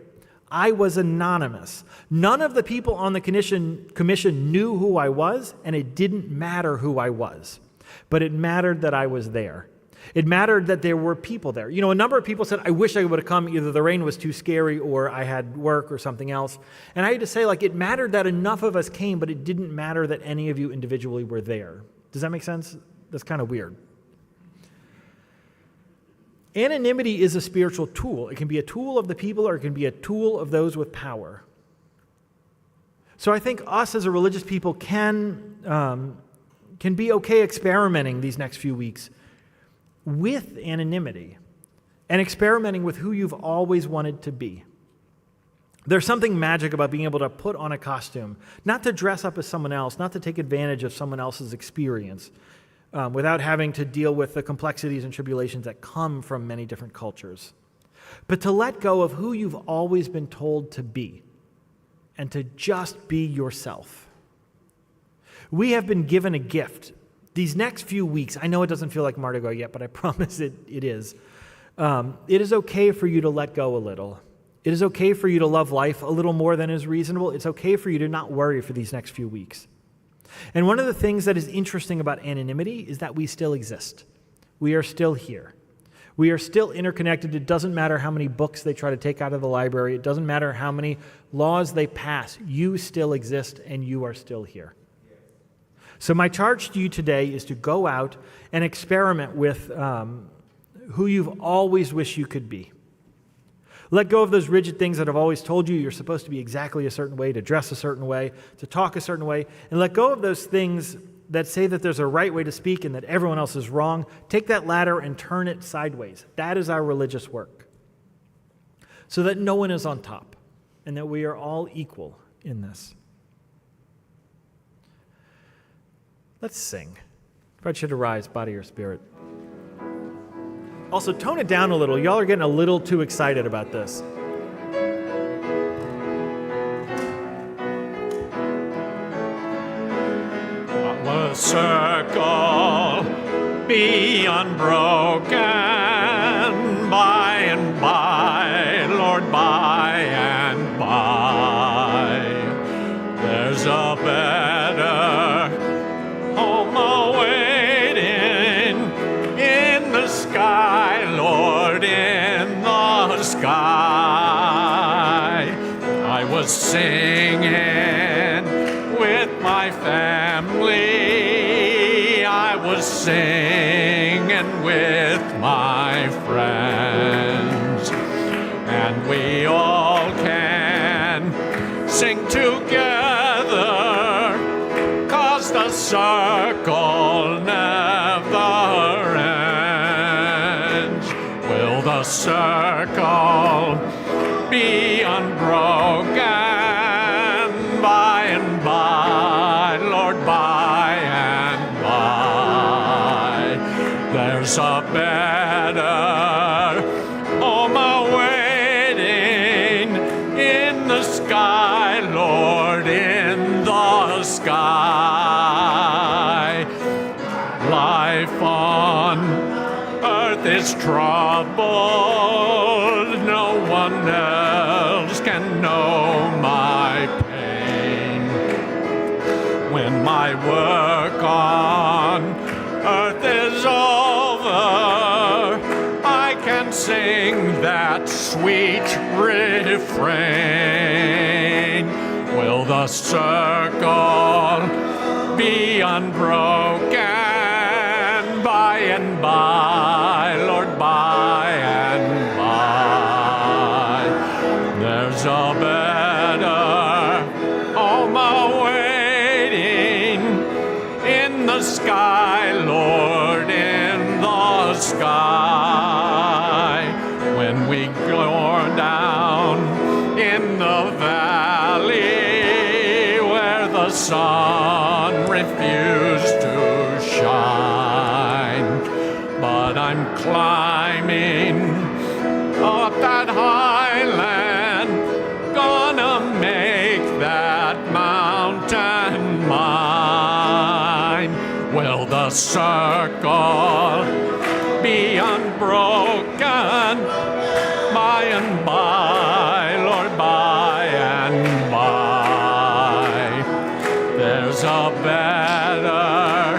Speaker 4: I was anonymous. None of the people on the commission knew who I was, and it didn't matter who I was. But it mattered that I was there. It mattered that there were people there. You know, a number of people said, I wish I would have come. Either the rain was too scary or I had work or something else. And I had to say, it mattered that enough of us came, but it didn't matter that any of you individually were there. Does that make sense? That's kind of weird. Anonymity is a spiritual tool. It can be a tool of the people or it can be a tool of those with power. So I think us as a religious people can be okay experimenting these next few weeks with anonymity and experimenting with who you've always wanted to be. There's something magic about being able to put on a costume, not to dress up as someone else, not to take advantage of someone else's experience, without having to deal with the complexities and tribulations that come from many different cultures, but to let go of who you've always been told to be and to just be yourself. We have been given a gift. These next few weeks, I know it doesn't feel like Mardi Gras yet, but I promise it is. It is okay for you to let go a little. It is okay for you to love life a little more than is reasonable. It's okay for you to not worry for these next few weeks. And one of the things that is interesting about anonymity is that we still exist. We are still here. We are still interconnected. It doesn't matter how many books they try to take out of the library. It doesn't matter how many laws they pass. You still exist and you are still here. So my charge to you today is to go out and experiment with who you've always wished you could be. Let go of those rigid things that have always told you you're supposed to be exactly a certain way, to dress a certain way, to talk a certain way, and let go of those things that say that there's a right way to speak and that everyone else is wrong. Take that ladder and turn it sideways. That is our religious work. So that no one is on top and that we are all equal in this. Let's sing. I invite you to rise, body or spirit. Also, tone it down a little. Y'all are getting a little too excited about this.
Speaker 3: The circle be unbroken by and by, Lord, by and by. There's a better home awaiting in the sky, Lord, in the sky. I was singing with my family. I was singing with my friends. And we all can sing together, 'cause the circle never ends. Will the circle be unbroken by and by, Lord, by and by? There's a better home awaiting in the sky, Lord, in the sky. Life on earth is troubled. No one else can know my pain. When my work on earth is over, I can sing that sweet refrain. Will the circle be unbroken by and by, Lord, by and by? There's a sun refused to shine. But I'm climbing up that highland, gonna make that mountain mine. Will the circle be unbroken by and by, Lord, by and by? There's a better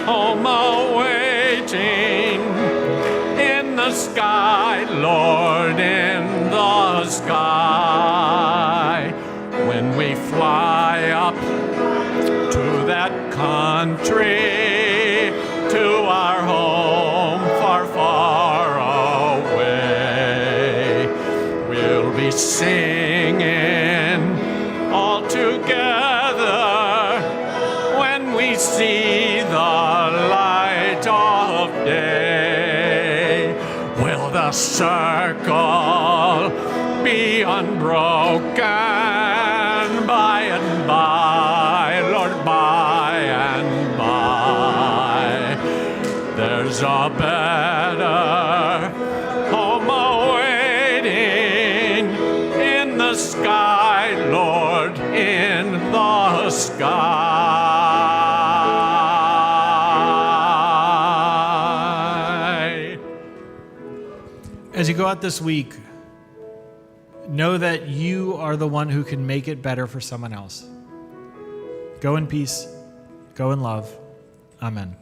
Speaker 3: home awaiting in the sky, Lord, in the sky. When we fly up to that country, to our home far, far away, we'll be singing all together when we see the light of day. Will the circle be unbroken by and by, Lord, by and by? There's a better home awaiting in the sky, Lord, in the sky.
Speaker 2: As you go out this week, know that you are the one who can make it better for someone else. Go in peace. Go in love. Amen.